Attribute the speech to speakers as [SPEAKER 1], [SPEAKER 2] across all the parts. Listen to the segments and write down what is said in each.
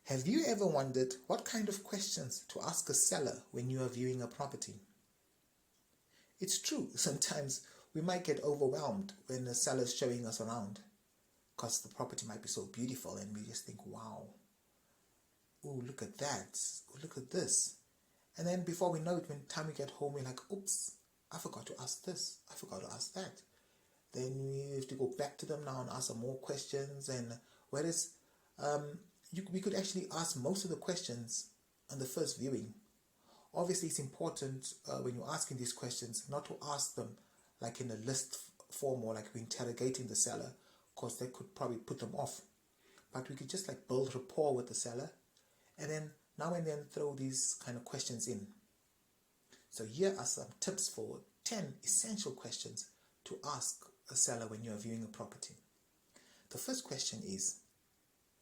[SPEAKER 1] Have you ever wondered what kind of questions to ask a seller when you are viewing a property? It's true, sometimes we might get overwhelmed when the seller is showing us around because the property might be so beautiful and we just think, wow, oh, look at that, oh, look at this. And then before we know it, when time we get home, we're like, oops, I forgot to ask this, I forgot to ask that. Then we have to go back to them now and ask some more questions. And whereas we could actually ask most of the questions on the first viewing. Obviously, it's important when you're asking these questions not to ask them like in a list form or like we're interrogating the seller, because that could probably put them off. But we could just like build rapport with the seller and then now and then throw these kind of questions in. So here are some tips for 10 essential questions to ask a seller when you're viewing a property. The first question is,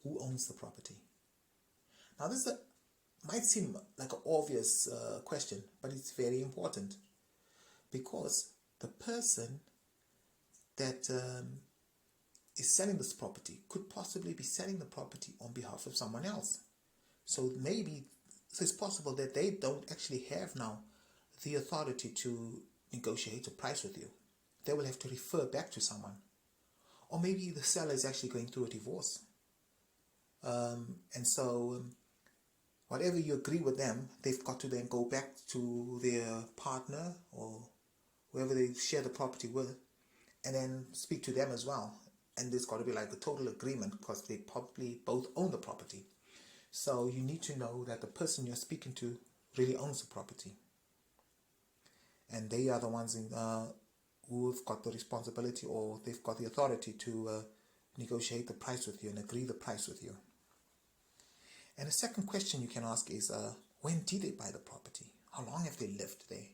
[SPEAKER 1] who owns the property? Now this might seem like an obvious question, but it's very important because the person that is selling this property could possibly be selling the property on behalf of someone else. So it's possible that they don't actually have now the authority to negotiate a price with you. They will have to refer back to someone. Or maybe the seller is actually going through a divorce. And so whatever you agree with them, they've got to then go back to their partner or whoever they share the property with and then speak to them as well. And there's got to be like a total agreement because they probably both own the property. So you need to know that the person you're speaking to really owns the property. And they are the ones who've got the responsibility or they've got the authority to negotiate the price with you and agree the price with you. And the second question you can ask is, when did they buy the property? How long have they lived there?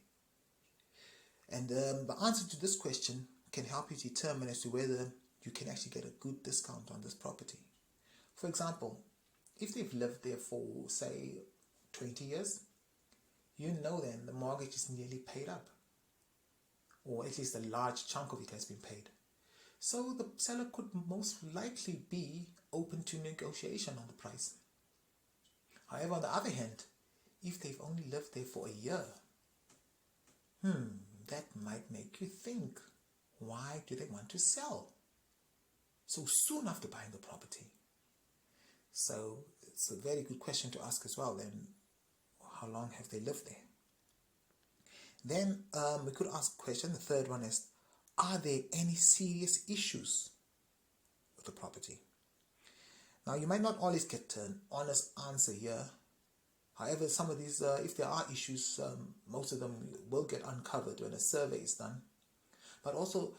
[SPEAKER 1] And the answer to this question can help you determine as to whether you can actually get a good discount on this property. For example, if they've lived there for, say, 20 years, you know then the mortgage is nearly paid up. Or at least a large chunk of it has been paid. So the seller could most likely be open to negotiation on the price. However, on the other hand, if they've only lived there for a year, that might make you think, why do they want to sell so soon after buying the property? So it's a very good question to ask as well. Then, how long have they lived there? Then we could ask a question. The third one is, are there any serious issues with the property? Now, you might not always get an honest answer here. However, some of these, if there are issues, most of them will get uncovered when a survey is done. But also,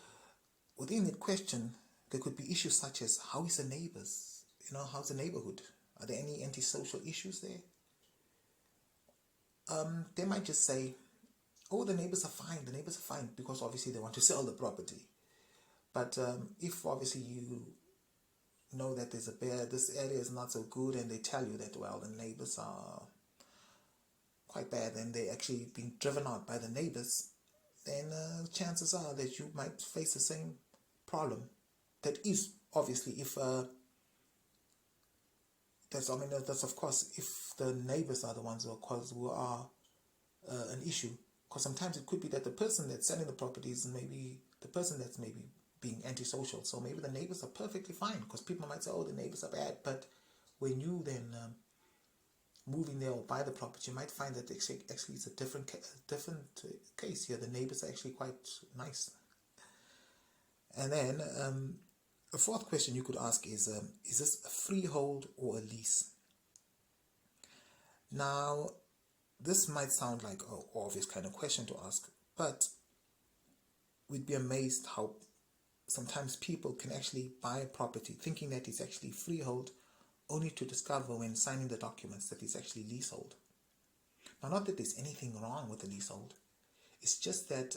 [SPEAKER 1] within the question, there could be issues such as, how is the neighbors? How's the neighborhood? Are there any antisocial issues there? They might just say, oh, the neighbors are fine, because obviously they want to sell the property. But if obviously you know that there's a bear, this area is not so good, and they tell you that, well, the neighbors are quite bad and they're actually being driven out by the neighbors, then chances are that you might face the same problem. That is obviously if that's of course if the neighbors are the ones who are an issue. Because sometimes it could be that the person that's selling the property is maybe the person that's maybe being antisocial. So maybe the neighbors are perfectly fine, because people might say, oh, the neighbors are bad. But when you then move in there or buy the property, you might find that actually it's a different case here. The neighbors are actually quite nice. And then a fourth question you could ask is this a freehold or a lease? Now, this might sound like an obvious kind of question to ask, but we'd be amazed how sometimes people can actually buy a property thinking that it's actually freehold, only to discover when signing the documents that it's actually leasehold. Now, not that there's anything wrong with the leasehold. It's just that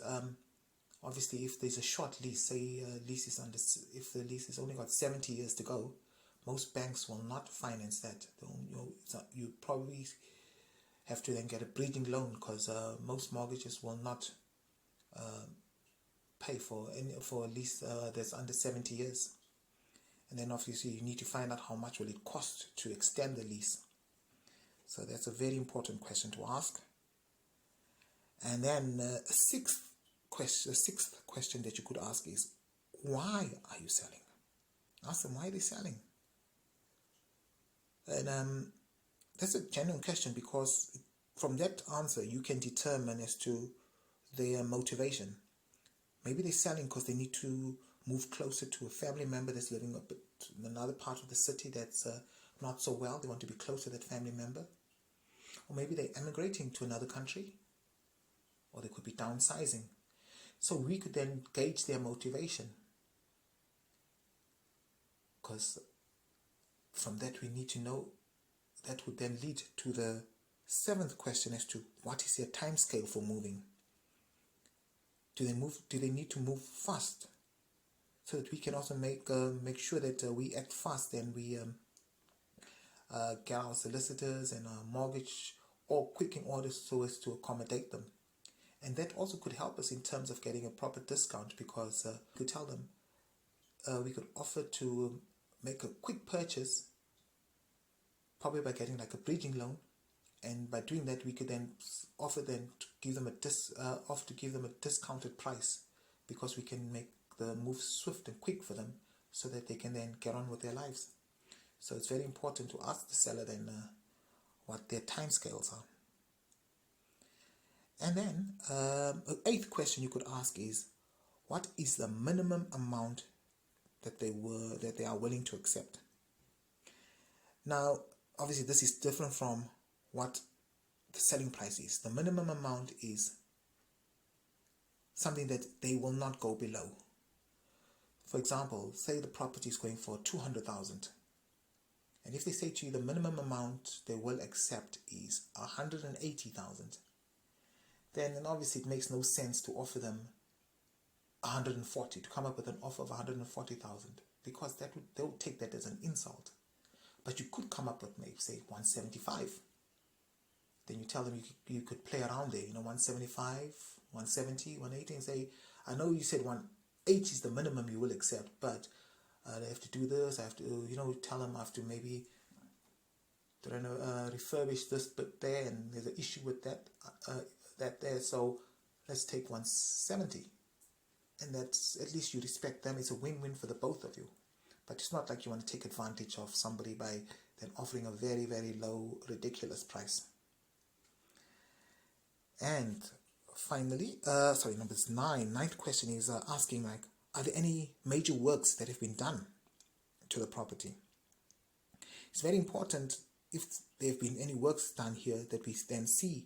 [SPEAKER 1] obviously if there's a short lease, say if the lease has only got 70 years to go, most banks will not finance that. You probably have to then get a bridging loan, because most mortgages will not pay for a lease that's under 70 years. And then obviously you need to find out how much will it cost to extend the lease. So that's a very important question to ask. And then a sixth question that you could ask is, why are you selling? Ask them why they're selling. And that's a genuine question, because from that answer you can determine as to their motivation. Maybe they're selling because they need to move closer to a family member that's living up in another part of the city that's not so well. They want to be close to that family member. Or maybe they're emigrating to another country. Or they could be downsizing. So we could then gauge their motivation. Because from that we need to know, that would then lead to the seventh question as to what is their time scale for moving. Do they need to move fast? So that we can also make sure that we act fast and we get our solicitors and our mortgage all quick in order so as to accommodate them. And that also could help us in terms of getting a proper discount, because we could tell them we could offer to make a quick purchase, probably by getting like a bridging loan, and by doing that we could then offer them to give them a discounted price, because we can make the move swift and quick for them so that they can then get on with their lives. So it's very important to ask the seller then what their timescales are. And then the eighth question you could ask is, what is the minimum amount that they are willing to accept? Now, obviously this is different from what the selling price is. The minimum amount is something that they will not go below. For example, say the property is going for 200,000, and if they say to you the minimum amount they will accept is 180,000, then obviously it makes no sense to offer them 140, to come up with an offer of 140,000, because they would take that as an insult. But you could come up with maybe say 175. Then you tell them you could play around there, 175, 170, 180, and say, I know you said 180 is the minimum you will accept, but I have to do this, I have to, tell them I have to maybe refurbish this bit there, and there's an issue with that there, so let's take 170. And that's, at least you respect them. It's a win-win for the both of you. But it's not like you want to take advantage of somebody by then offering a very, very low, ridiculous price. And finally, ninth question is asking, like, are there any major works that have been done to the property? It's very important, if there have been any works done here, that we then see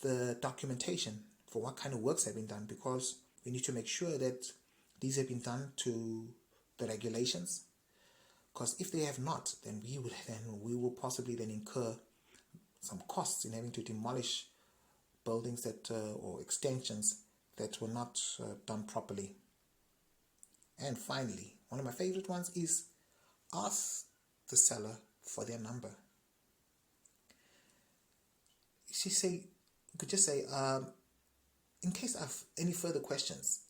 [SPEAKER 1] the documentation for what kind of works have been done, because we need to make sure that these have been done to the regulations. Because if they have not, then we will possibly then incur some costs in having to demolish buildings that or extensions that were not done properly. And finally, one of my favorite ones is ask the seller for their number. You could just say, in case I have any further questions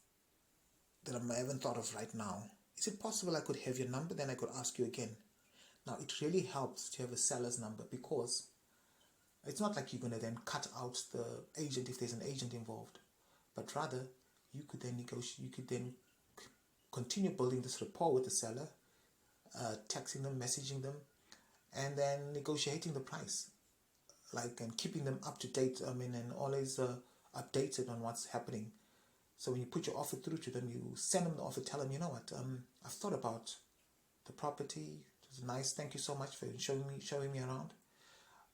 [SPEAKER 1] that I haven't thought of right now, is it possible I could have your number? Then I could ask you again. Now, it really helps to have a seller's number, because it's not like you're going to then cut out the agent if there's an agent involved, but rather you could then negotiate. You could then continue building this rapport with the seller, texting them, messaging them, and then negotiating the price, and keeping them up to date. And always updated on what's happening. So when you put your offer through to them, you send them the offer, tell them, you know what, I've thought about the property. It was nice. Thank you so much for showing me around.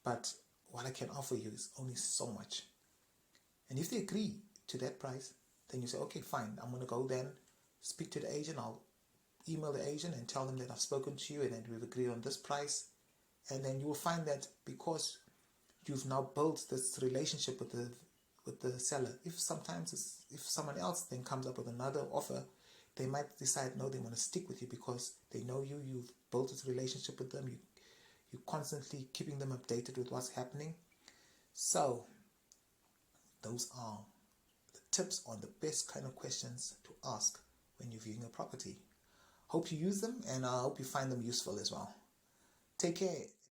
[SPEAKER 1] But what I can offer you is only so much. And if they agree to that price, then you say, okay, fine. I'm going to go then speak to the agent. I'll email the agent and tell them that I've spoken to you and that we've agreed on this price. And then you will find that because you've now built this relationship with the seller, if someone else then comes up with another offer, they might decide no, they want to stick with you because they know you've built this relationship with them, you're constantly keeping them updated with what's happening. So those are the tips on the best kind of questions to ask when you're viewing a property. Hope you use them, and I hope you find them useful as well. Take care.